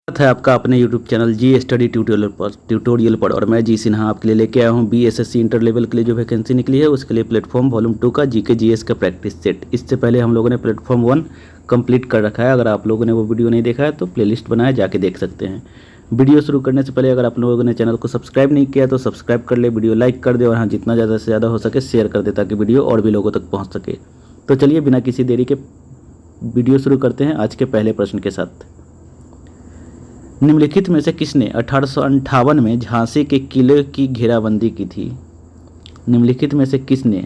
स्वागत है आपका अपने YouTube चैनल जी स्टडी ट्यूटोरियल पर और मैं जी सिन्हा आपके लिए लेके आया हूँ BSSC इंटर लेवल के लिए जो वैकेंसी निकली है उसके लिए प्लेटफॉर्म वॉल्यूम 2 का जीके जीएस का प्रैक्टिस सेट। इससे पहले हम लोगों ने प्लेटफॉर्म 1 कंप्लीट कर रखा है। अगर आप लोगों ने वो वीडियो नहीं देखा है तो प्लेलिस्ट बनाया जाके देख सकते हैं। वीडियो शुरू करने से पहले अगर आप लोगों ने चैनल को सब्सक्राइब नहीं किया तो सब्सक्राइब कर ले, वीडियो लाइक कर दे और हाँ जितना ज़्यादा से ज़्यादा हो सके शेयर कर दे ताकि वीडियो और भी लोगों तक पहुँच सके। तो चलिए बिना किसी देरी के वीडियो शुरू करते हैं आज के पहले प्रश्न के साथ। निम्नलिखित में से किसने 1858 में झांसी के किले की घेराबंदी की थी? निम्नलिखित में से किसने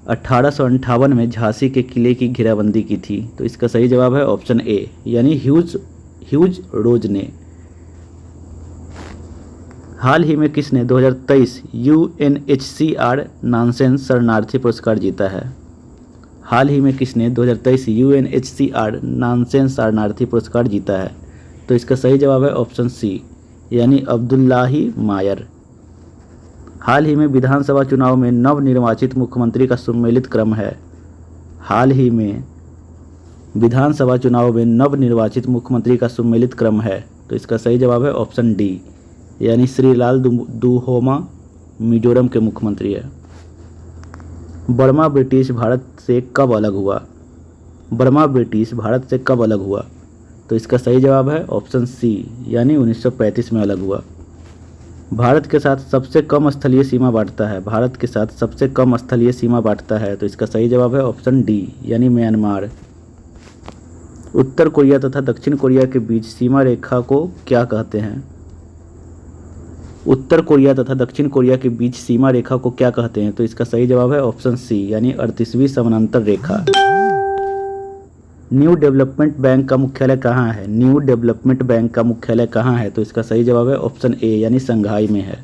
1858 में झांसी के किले की घेराबंदी की थी? तो इसका सही जवाब है ऑप्शन ए यानी ह्यूज रोज ने। हाल ही में किसने 2023 UNHCR नानसेन शरणार्थी पुरस्कार जीता है? हाल ही में किसने 2023 UNHCR नानसेन शरणार्थी पुरस्कार जीता है? तो इसका सही जवाब है ऑप्शन सी यानी अब्दुल्लाही मायर। हाल ही में विधानसभा चुनाव में नवनिर्वाचित मुख्यमंत्री का सम्मिलित क्रम है। हाल ही में विधानसभा चुनाव में नवनिर्वाचित मुख्यमंत्री का सम्मिलित क्रम है। तो इसका सही जवाब है ऑप्शन डी यानी श्रीलाल दुहोमा मिजोरम के मुख्यमंत्री है। बर्मा ब्रिटिश भारत से कब अलग हुआ? बर्मा ब्रिटिश भारत से कब अलग हुआ? तो इसका सही जवाब है ऑप्शन सी यानी 1935 में अलग हुआ। भारत के साथ सबसे कम स्थलीय सीमा बांटता है। भारत के साथ सबसे कम स्थलीय सीमा बांटता है। तो इसका सही जवाब है ऑप्शन डी यानी म्यांमार। उत्तर कोरिया तथा दक्षिण कोरिया के बीच सीमा रेखा को क्या कहते हैं? उत्तर कोरिया तथा दक्षिण कोरिया के बीच सीमा रेखा को क्या कहते हैं? तो इसका सही जवाब है ऑप्शन सी यानी 38वीं समानांतर रेखा। न्यू डेवलपमेंट बैंक का मुख्यालय कहाँ है? न्यू डेवलपमेंट बैंक का मुख्यालय कहाँ है? तो इसका सही जवाब है ऑप्शन ए यानी संघाई में है।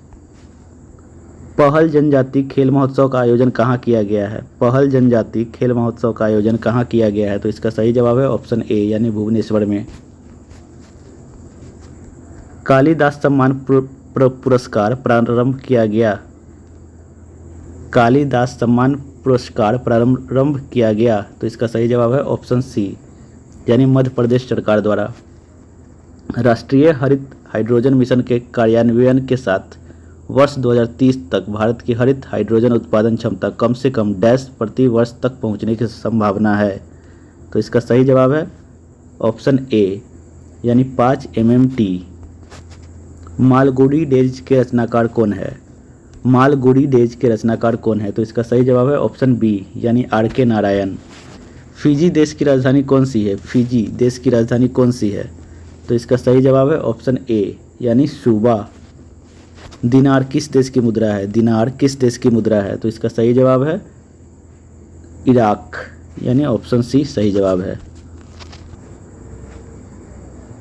पहल जनजाति खेल महोत्सव का आयोजन कहाँ किया गया है? पहल जनजाति खेल महोत्सव का आयोजन कहाँ किया गया है? तो इसका सही जवाब है ऑप्शन ए यानी भुवनेश्वर में। कालिदास सम्मान पुरस्कार प्रारंभ किया गया। कालिदास सम्मान पुरस्कार प्रारंभ किया गया। तो इसका सही जवाब है ऑप्शन सी यानी मध्य प्रदेश सरकार द्वारा। राष्ट्रीय हरित हाइड्रोजन मिशन के कार्यान्वयन के साथ वर्ष 2030 तक भारत की हरित हाइड्रोजन उत्पादन क्षमता कम से कम डैश प्रति वर्ष तक पहुंचने की संभावना है। तो इसका सही जवाब है ऑप्शन ए यानी 5 MMT। मालगुडी डेज के रचनाकार कौन है? मालगुडी डेज के रचनाकार कौन है? तो इसका सही जवाब है ऑप्शन बी यानी RK नारायण। फिजी देश की राजधानी कौन सी है? फिजी देश की राजधानी कौन सी है? तो इसका सही जवाब है ऑप्शन ए यानी सूबा। दिनार किस देश की मुद्रा है? दिनार किस देश की मुद्रा है? तो इसका सही जवाब है इराक यानी ऑप्शन सी सही जवाब है।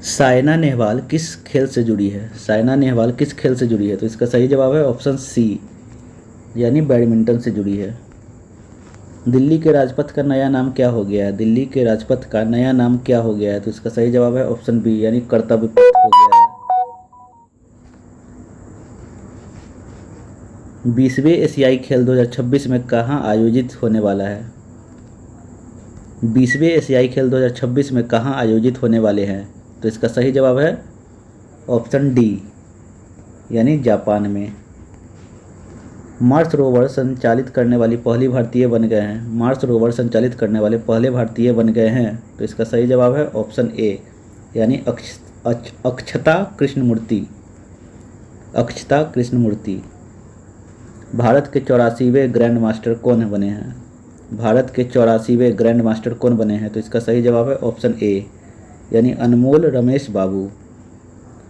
साइना नेहवाल किस खेल से जुड़ी है? साइना नेहवाल किस खेल से जुड़ी है? तो इसका सही जवाब है ऑप्शन सी यानी बैडमिंटन से जुड़ी है। दिल्ली के राजपथ का नया नाम क्या हो गया है? दिल्ली के राजपथ का नया नाम क्या हो गया है? तो इसका सही जवाब है ऑप्शन बी यानी कर्तव्य पथ हो गया है। 20वें एशियाई खेल 2026 में कहाँ आयोजित होने वाला है? 20वें एशियाई खेल 2026 में कहाँ आयोजित होने वाले हैं? तो इसका सही जवाब है ऑप्शन डी यानी जापान में। मार्स रोवर संचालित करने वाली पहली भारतीय बन गए हैं। मार्स रोवर संचालित करने वाले पहले भारतीय बन गए हैं। तो इसका सही जवाब है ऑप्शन ए यानी अक्षता कृष्णमूर्ति। अक्षता कृष्णमूर्ति। भारत के 84वें ग्रैंड मास्टर कौन बने हैं? भारत के 84वें ग्रैंड मास्टर कौन बने हैं? तो इसका सही जवाब है ऑप्शन ए यानी अनमोल रमेश बाबू।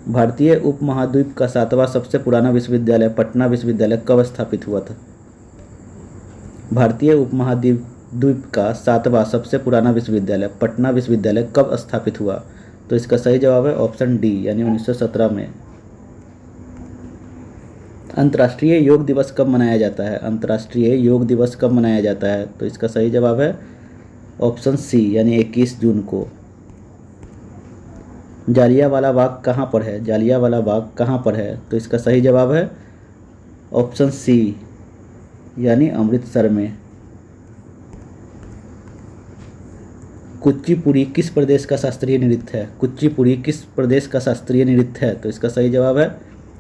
भारतीय उपमहाद्वीप का 7वां सबसे पुराना विश्वविद्यालय पटना विश्वविद्यालय कब स्थापित हुआ था? भारतीय उपमहाद्वीप का 7वां सबसे पुराना विश्वविद्यालय पटना विश्वविद्यालय कब स्थापित हुआ? तो इसका सही जवाब है ऑप्शन डी यानी 1917 में। अंतर्राष्ट्रीय योग दिवस कब मनाया जाता है? अंतर्राष्ट्रीय योग दिवस कब मनाया जाता है? तो इसका सही जवाब है ऑप्शन सी यानी 21 जून को। जालियांवाला बाग कहाँ पर है? जालियांवाला बाग कहाँ पर है? तो इसका सही जवाब है ऑप्शन सी यानी अमृतसर में। कुचिपुड़ी किस प्रदेश का शास्त्रीय नृत्य है? कुचिपुड़ी किस प्रदेश का शास्त्रीय नृत्य है? तो इसका सही जवाब है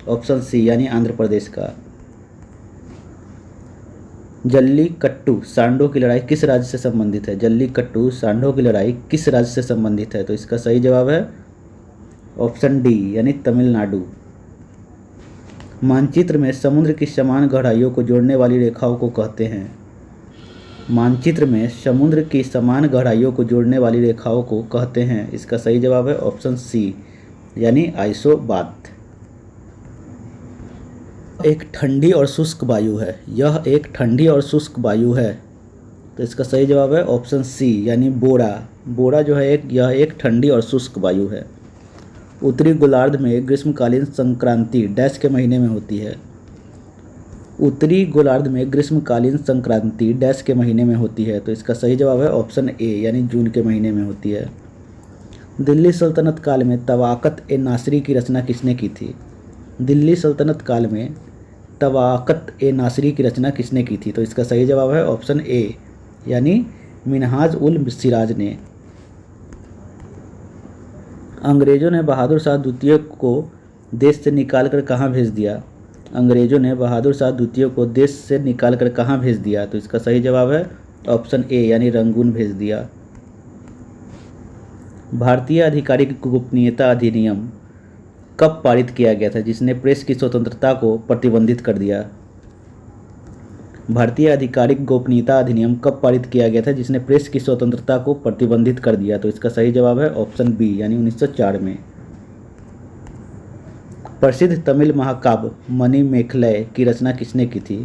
ऑप्शन सी यानी आंध्र प्रदेश का। जल्लीकट्टू सांडों की लड़ाई किस राज्य से संबंधित है? जल्लीकट्टू सांडों की लड़ाई किस राज्य से संबंधित है? तो इसका सही जवाब है ऑप्शन डी यानी तमिलनाडु। मानचित्र में समुद्र की समान गहराइयों को जोड़ने वाली रेखाओं को कहते हैं। मानचित्र में समुद्र की समान गहराइयों को जोड़ने वाली रेखाओं को कहते हैं। इसका सही जवाब है ऑप्शन सी यानी आइसोबाथ। एक ठंडी और शुष्क वायु है। यह एक ठंडी और शुष्क वायु है। तो इसका सही जवाब है ऑप्शन सी यानी बोरा। बोरा जो है यह एक ठंडी और शुष्क वायु है। उत्तरी गोलार्ध में ग्रीष्मकालीन संक्रांति डैश के महीने में होती है। उत्तरी गोलार्ध में ग्रीष्मकालीन संक्रांति डैश के महीने में होती है। तो इसका सही जवाब है ऑप्शन ए यानी जून के महीने में होती है। दिल्ली सल्तनत काल में तवाक़त ए नासिरी की रचना किसने की थी? दिल्ली सल्तनत काल में तवाक़त ए नासिरी की रचना किसने की थी? तो इसका सही जवाब है ऑप्शन ए यानी मिनहाज उल सिराज ने। अंग्रेज़ों ने बहादुर शाह द्वितीय को देश से निकालकर कहाँ भेज दिया? अंग्रेज़ों ने बहादुर शाह द्वितीय को देश से निकालकर कहाँ भेज दिया? तो इसका सही जवाब है ऑप्शन ए यानी रंगून भेज दिया। भारतीय आधिकारिक गोपनीयता अधिनियम कब पारित किया गया था जिसने प्रेस की स्वतंत्रता को प्रतिबंधित कर दिया? भारतीय आधिकारिक गोपनीयता अधिनियम कब पारित किया गया था जिसने प्रेस की स्वतंत्रता को प्रतिबंधित कर दिया? तो इसका सही जवाब है ऑप्शन बी यानी 1904 में। प्रसिद्ध तमिल महाकाव्य मणिमेखलय की रचना किसने की थी?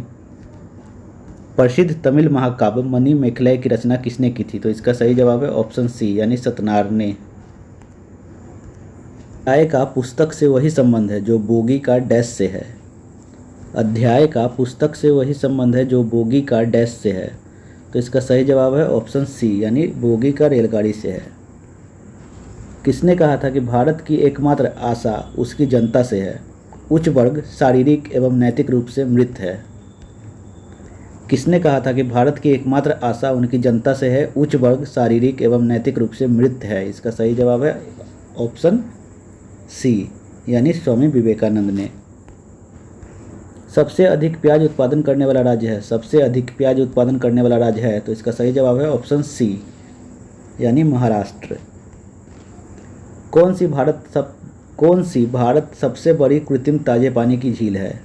प्रसिद्ध तमिल महाकाव्य मणिमेखलय की रचना किसने की थी? तो इसका सही जवाब है ऑप्शन सी यानी सतनार ने। अध्याय का पुस्तक से वही संबंध है जो बोगी का डैश से है। अध्याय का पुस्तक से वही संबंध है जो बोगी का डैश से है। तो इसका सही जवाब है ऑप्शन सी यानी बोगी का रेलगाड़ी से है। किसने कहा था कि भारत की एकमात्र आशा उसकी जनता से है? उच्च वर्ग शारीरिक एवं नैतिक रूप से मृत है। किसने कहा था कि भारत की एकमात्र आशा उनकी जनता से है? उच्च वर्ग शारीरिक एवं नैतिक रूप से मृत है। इसका सही जवाब है ऑप्शन सी यानी स्वामी विवेकानंद ने। सबसे अधिक प्याज उत्पादन करने वाला राज्य है। सबसे अधिक प्याज उत्पादन करने वाला राज्य है। तो इसका सही जवाब है ऑप्शन सी यानी महाराष्ट्र। कौन सी भारत सबसे बड़ी कृत्रिम ताजे पानी की झील है?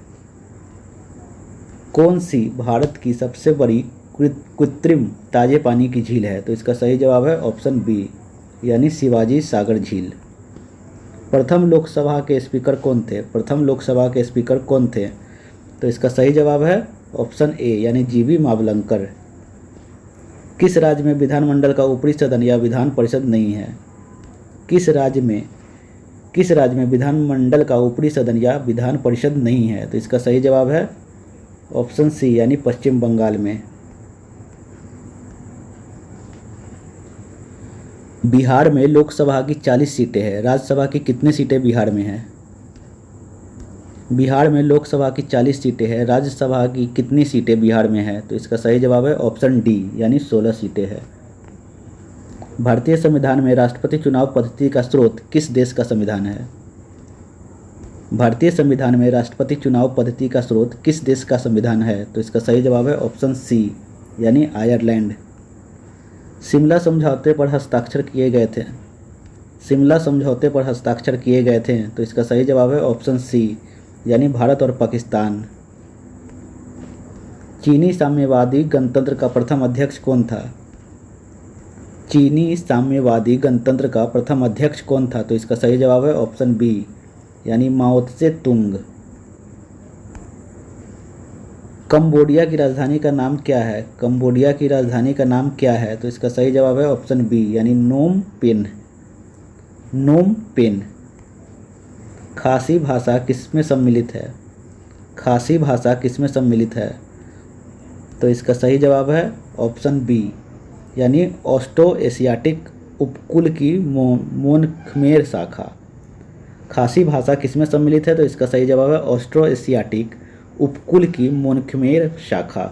कौन सी भारत की सबसे बड़ी कृत्रिम ताजे पानी की झील है? तो इसका सही जवाब है ऑप्शन बी यानी शिवाजी सागर झील। प्रथम लोकसभा के स्पीकर कौन थे? प्रथम लोकसभा के स्पीकर कौन थे? तो इसका सही जवाब है ऑप्शन ए यानी जीवी मावलंकर। किस राज्य में विधानमंडल का ऊपरी सदन या विधान परिषद नहीं है? किस राज्य में विधानमंडल का ऊपरी सदन या विधान परिषद नहीं है? तो इसका सही जवाब है ऑप्शन सी यानी पश्चिम बंगाल में। बिहार में लोकसभा की 40 सीटें हैं। राज्यसभा की कितनी सीटें बिहार में हैं? बिहार में लोकसभा की 40 सीटें हैं। राज्यसभा की कितनी सीटें बिहार में हैं? तो इसका सही जवाब है ऑप्शन डी यानी 16 सीटें हैं। भारतीय संविधान में राष्ट्रपति चुनाव पद्धति का स्रोत किस देश का संविधान है? भारतीय संविधान में राष्ट्रपति चुनाव पद्धति का स्रोत किस देश का संविधान है? तो इसका सही जवाब है ऑप्शन सी यानी आयरलैंड। शिमला समझौते पर हस्ताक्षर किए गए थे। शिमला समझौते पर हस्ताक्षर किए गए थे। तो इसका सही जवाब है ऑप्शन सी यानी भारत और पाकिस्तान। चीनी साम्यवादी गणतंत्र का प्रथम अध्यक्ष कौन था? चीनी साम्यवादी गणतंत्र का प्रथम अध्यक्ष कौन था? तो इसका सही जवाब है ऑप्शन बी यानी माओ त्से तुंग। कंबोडिया की राजधानी का नाम क्या है? कंबोडिया की राजधानी का नाम क्या है? तो इसका सही जवाब है ऑप्शन बी यानी नोम पेन। Phnom Penh. खासी भाषा किसमें सम्मिलित है? खासी भाषा किसमें सम्मिलित है? तो इसका सही जवाब है ऑप्शन बी यानी ऑस्ट्रो एशियाटिक उपकुल की मोन खमेर शाखा। खासी भाषा किसमें सम्मिलित है? तो इसका सही जवाब है ऑस्ट्रो एशियाटिक उपकुल की मोन खमेर शाखा।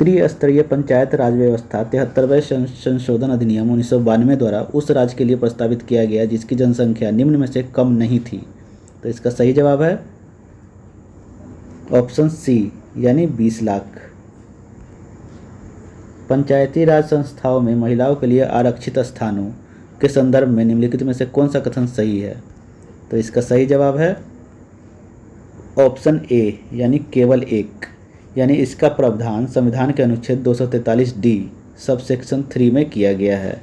त्रिस्तरीय पंचायत राज व्यवस्था 73वें संशोधन अधिनियम 1992 द्वारा उस राज्य के लिए प्रस्तावित किया गया जिसकी जनसंख्या निम्न में से कम नहीं थी। तो इसका सही जवाब है ऑप्शन सी यानी 20 लाख। पंचायती राज संस्थाओं में महिलाओं के लिए आरक्षित स्थानों के संदर्भ में निम्नलिखित में से कौन सा कथन सही है? तो इसका सही जवाब है ऑप्शन ए यानी केवल एक, यानी इसका प्रावधान संविधान के अनुच्छेद 243D सब सेक्शन 3 में किया गया है।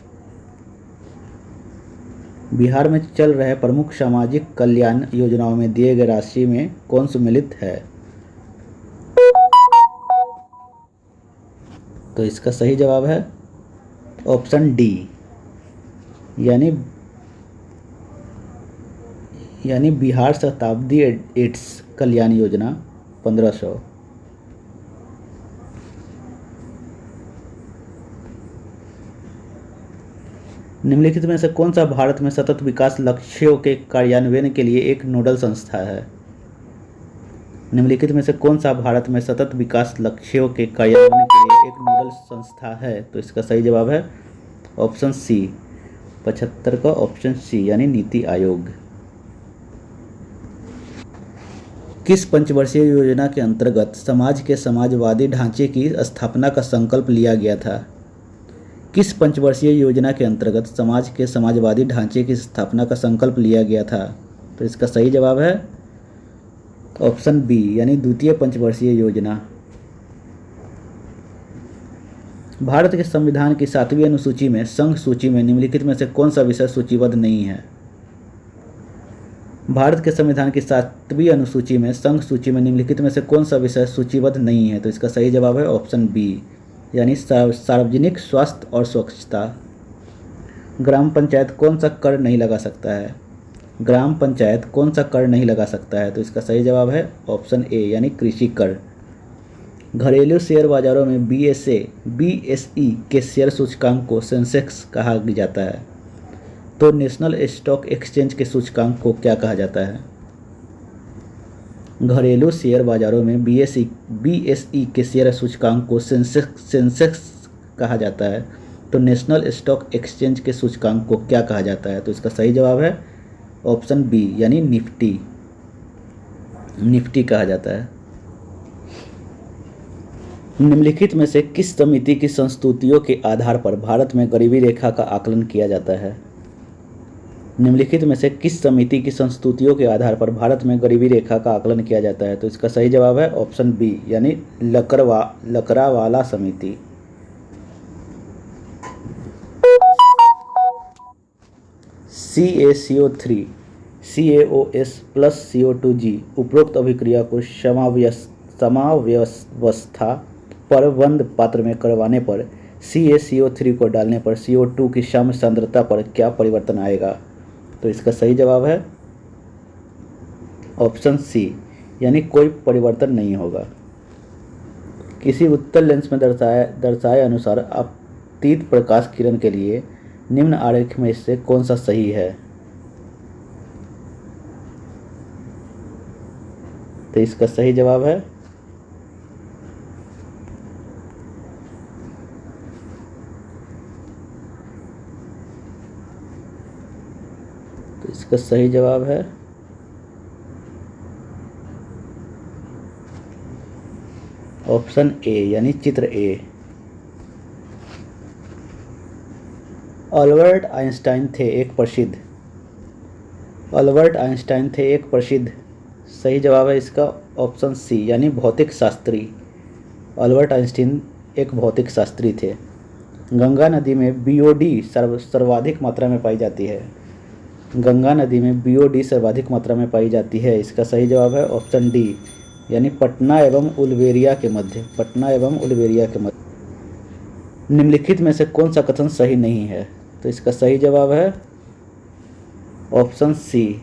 बिहार में चल रहे प्रमुख सामाजिक कल्याण योजनाओं में दिए गए राशि में कौन सम्मिलित है? तो इसका सही जवाब है ऑप्शन डी यानी बिहार शताब्दी एड्स कल्याण योजना 1500। निम्नलिखित में से कौन सा भारत में सतत विकास लक्ष्यों के कार्यान्वयन के लिए एक नोडल संस्था है? निम्नलिखित में से कौन सा भारत में सतत विकास लक्ष्यों के कार्यान्वयन के लिए एक नोडल संस्था है? तो इसका सही जवाब है ऑप्शन सी 75 का ऑप्शन सी यानी नीति आयोग। किस पंचवर्षीय योजना के अंतर्गत समाज के समाजवादी ढांचे की स्थापना का संकल्प लिया गया था? किस पंचवर्षीय योजना के अंतर्गत समाज के समाजवादी ढांचे की स्थापना का संकल्प लिया गया था? तो इसका सही जवाब है ऑप्शन बी यानी द्वितीय पंचवर्षीय योजना। भारत के संविधान की 7वीं अनुसूची में संघ सूची में निम्नलिखित में से कौन सा विषय सूचीबद्ध नहीं है? भारत के संविधान की 7वीं अनुसूची में संघ सूची में निम्नलिखित में से कौन सा विषय सूचीबद्ध नहीं है? तो इसका सही जवाब है ऑप्शन बी यानी सार्वजनिक स्वास्थ्य और स्वच्छता। ग्राम पंचायत कौन सा कर नहीं लगा सकता है? ग्राम पंचायत कौन सा कर नहीं लगा सकता है? तो इसका सही जवाब है ऑप्शन ए यानी कृषि कर। घरेलू शेयर बाजारों में BSE के शेयर सूचकांक को सेंसेक्स कहा जाता है, तो नेशनल स्टॉक एक्सचेंज के सूचकांक को क्या कहा जाता है? घरेलू शेयर बाजारों में BSE के शेयर सूचकांक को सेंसेक्स कहा जाता है, तो नेशनल स्टॉक एक्सचेंज के सूचकांक को क्या कहा जाता है? तो इसका सही जवाब है ऑप्शन बी यानी निफ्टी कहा जाता है। निम्नलिखित में से किस समिति की संस्तुतियों के आधार पर भारत में गरीबी रेखा का आकलन किया जाता है? निम्नलिखित में से किस समिति की संस्तुतियों के आधार पर भारत में गरीबी रेखा का आकलन किया जाता है? तो इसका सही जवाब है ऑप्शन बी यानी लकड़ावाला समिति। CaCO3 CaOS प्लस CO2G उपरोक्त अभिक्रिया को समाव्यवस्था पर बंद पात्र में करवाने पर CaCO3 को डालने पर CO2 की साम्य सांद्रता पर क्या परिवर्तन आएगा? तो इसका सही जवाब है ऑप्शन सी यानी कोई परिवर्तन नहीं होगा। किसी उत्तल लेंस में दर्शाए अनुसार आपतित प्रकाश किरण के लिए निम्न आरेख में से कौन सा सही है? तो इसका सही जवाब है ऑप्शन ए यानी चित्र ए। अल्बर्ट आइंस्टाइन थे एक प्रसिद्ध सही जवाब है इसका ऑप्शन सी यानी भौतिक शास्त्री। अल्बर्ट आइंस्टाइन एक भौतिक शास्त्री थे। गंगा नदी में BOD सर्वाधिक मात्रा में पाई जाती है। गंगा नदी में BOD सर्वाधिक मात्रा में पाई जाती है। इसका सही जवाब है ऑप्शन डी यानी पटना एवं उलवेरिया के मध्य। निम्नलिखित में से कौन सा कथन सही नहीं है? तो इसका सही जवाब है ऑप्शन सी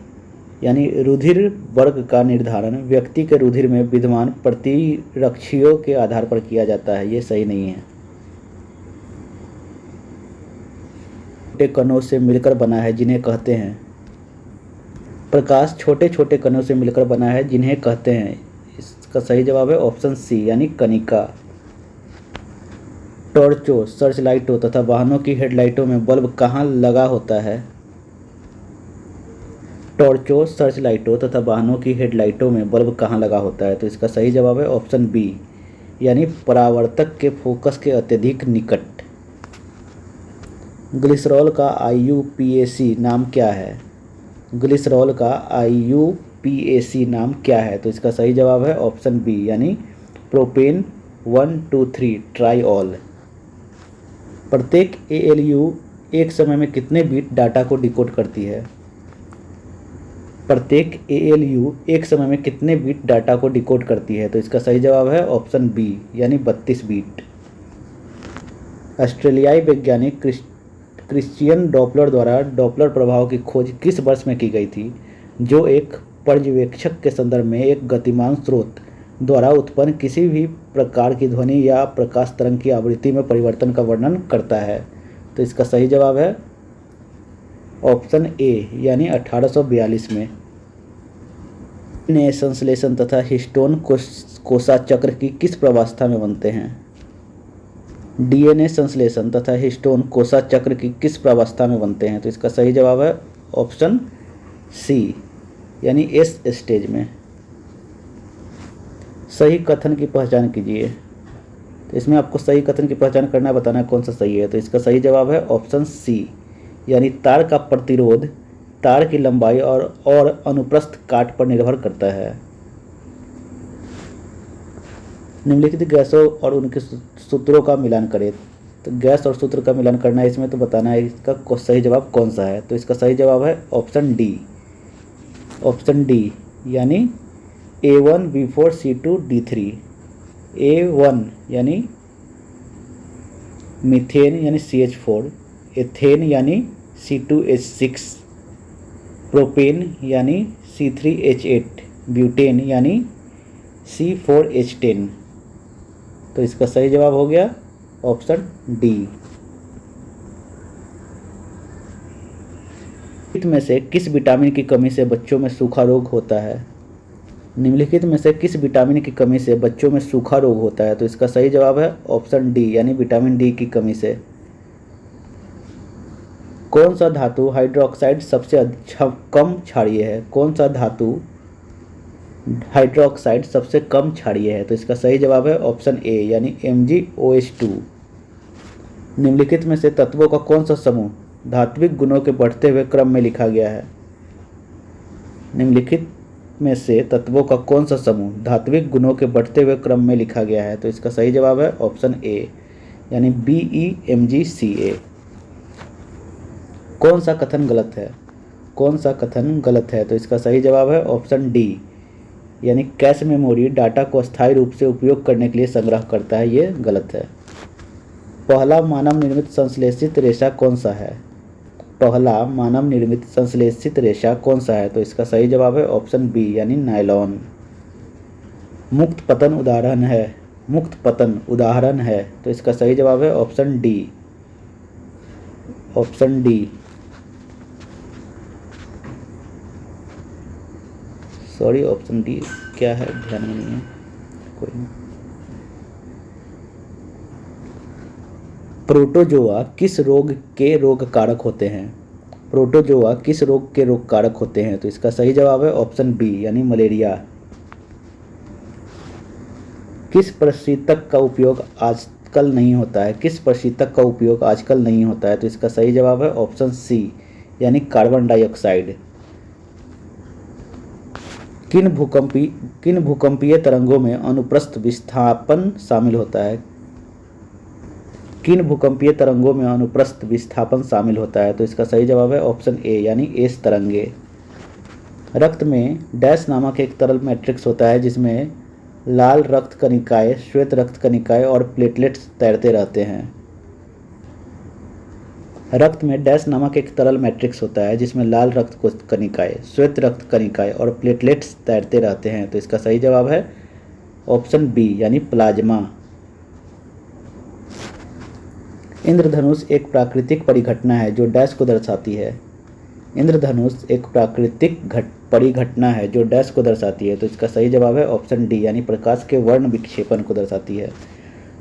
यानी रुधिर वर्ग का निर्धारण व्यक्ति के रुधिर में विद्यमान प्रतिरक्षियों के आधार पर किया जाता है। ये सही नहीं है। छोटे कणों से मिलकर बना है जिन्हें कहते हैं। प्रकाश छोटे छोटे कणों से मिलकर बना है जिन्हें कहते हैं। इसका सही जवाब है ऑप्शन सी यानी कणिका। टॉर्चों, सर्च लाइटों तथा वाहनों की हेडलाइटों में बल्ब कहाँ लगा होता है? टॉर्चों, सर्च लाइटों तथा वाहनों की हेडलाइटों में बल्ब कहाँ लगा होता है? तो इसका सही जवाब है ऑप्शन बी, यानी परावर्तक के फोकस के अत्यधिक निकट। ग्लिसरॉल का IUPAC नाम क्या है? ग्लिसरॉल का IUPAC नाम क्या है? तो इसका सही जवाब है ऑप्शन बी, यानी प्रोपेन 1,2,3 ट्राइऑल। प्रत्येक ALU एक समय में कितने बिट डाटा को डिकोड करती है? प्रत्येक ALU एक समय में कितने बिट डाटा को डिकोड करती है? तो इसका सही जवाब है ऑप्शन बी, यानी 32 बिट। ऑस्ट्रेलियाई वैज्ञानिक क्रिश्चियन डॉपलर द्वारा डॉपलर प्रभाव की खोज किस वर्ष में की गई थी, जो एक पर्यवेक्षक के संदर्भ में एक गतिमान स्रोत द्वारा उत्पन्न किसी भी प्रकार की ध्वनि या प्रकाश तरंग की आवृत्ति में परिवर्तन का वर्णन करता है? तो इसका सही जवाब है ऑप्शन ए, यानी 1842 में। DNA संश्लेषण तथा हिस्टोन कोसा चक्र की किस प्रावस्था में बनते हैं? DNA संश्लेषण तथा हिस्टोन कोसा चक्र की किस प्रावस्था में बनते हैं? तो इसका सही जवाब है ऑप्शन सी, यानी S स्टेज में। सही कथन की पहचान कीजिए। तो इसमें आपको सही कथन की पहचान करना, बताना कौन सा सही है। तो इसका सही जवाब है ऑप्शन सी, यानी तार का प्रतिरोध तार की लंबाई और अनुप्रस्थ काट पर निर्भर करता है। निम्नलिखित गैसों और उनके सूत्रों का मिलान करें। तो गैस और सूत्र का मिलान करना है इसमें, तो बताना है इसका सही जवाब कौन सा है। तो इसका सही जवाब है ऑप्शन डी, यानी A1B4C2D3। A1 यानी मीथेन यानी CH4, एथेन यानी C2H6, प्रोपेन यानी C3H8, ब्यूटेन यानी C4H10। तो इसका सही जवाब हो गया ऑप्शन डी। निम्नलिखित में से किस विटामिन की कमी से बच्चों में सूखा रोग होता है? निम्नलिखित में से किस विटामिन की कमी से बच्चों में सूखा रोग होता है? तो इसका सही जवाब है ऑप्शन डी, यानी विटामिन डी की कमी से। कौन सा धातु हाइड्रोक्साइड सबसे कम क्षारीय है? कौन सा धातु हाइड्रोक्साइड सबसे कम क्षारीय है? तो इसका सही जवाब है ऑप्शन ए, यानी MgOH2। निम्नलिखित में से तत्वों का कौन सा समूह धात्विक गुणों के बढ़ते हुए क्रम में लिखा गया है? निम्नलिखित में से तत्वों का कौन सा समूह धात्विक गुणों के बढ़ते हुए क्रम में लिखा गया है? तो इसका सही जवाब है ऑप्शन ए, यानी BeMgCa। कौन सा कथन गलत है? कौन सा कथन गलत है? तो इसका सही जवाब है ऑप्शन डी, यानी कैश मेमोरी डाटा को अस्थायी रूप से उपयोग करने के लिए संग्रह करता है, ये गलत है। पहला मानव निर्मित संश्लेषित रेशा कौन सा है? पहला मानव निर्मित संश्लेषित रेशा कौन सा है? तो इसका सही जवाब है ऑप्शन बी, यानी नायलॉन। मुक्त पतन उदाहरण है, मुक्त पतन उदाहरण है। तो इसका सही जवाब है option D, option D. Sorry, option D क्या है ध्यान में नहीं है, कोई नहीं। प्रोटोजोआ किस रोग के रोग कारक होते हैं? प्रोटोजोआ किस रोग के रोग कारक होते हैं? तो इसका सही जवाब है ऑप्शन बी, यानी मलेरिया। किस प्रशीतक का उपयोग आजकल नहीं होता है? किस प्रशीतक का उपयोग आजकल नहीं होता है? तो इसका सही जवाब है ऑप्शन सी, यानी कार्बन डाइऑक्साइड। किन भूकंपीय तरंगों में अनुप्रस्थ विस्थापन शामिल होता है? किन भूकंपीय तरंगों में अनुप्रस्थ विस्थापन शामिल होता है? तो इसका सही जवाब है ऑप्शन ए, यानी एस तरंगे। रक्त में डैश नामक एक तरल मैट्रिक्स होता है जिसमें लाल रक्त कणिकाएं, श्वेत रक्त कणिकाएं और प्लेटलेट्स तैरते रहते हैं। रक्त में डैश नामक एक तरल मैट्रिक्स होता है जिसमें लाल रक्त कणिकाएं, श्वेत रक्त कणिकाएं और प्लेटलेट्स तैरते रहते हैं। तो इसका सही जवाब है ऑप्शन बी, यानी प्लाज्मा। इंद्रधनुष एक प्राकृतिक परिघटना है जो डैश को दर्शाती है। इंद्रधनुष एक प्राकृतिक परिघटना है जो डैश को दर्शाती है। तो इसका सही जवाब है ऑप्शन डी, यानी प्रकाश के वर्ण विक्षेपण को दर्शाती है।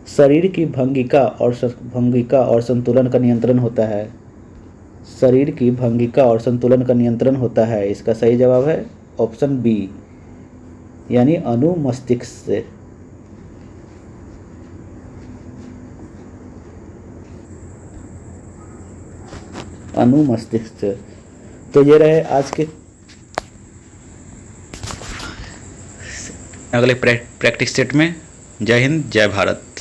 शरीर की भंगिका और संतुलन का नियंत्रण होता है। शरीर की भंगिका और संतुलन का नियंत्रण होता है। इसका सही जवाब है ऑप्शन बी, यानी अनुमस्तिष्क से। अनुमस्तिष्क से। तो ये रहे आज के अगले प्रैक्टिस सेट में। जय हिंद, जय भारत।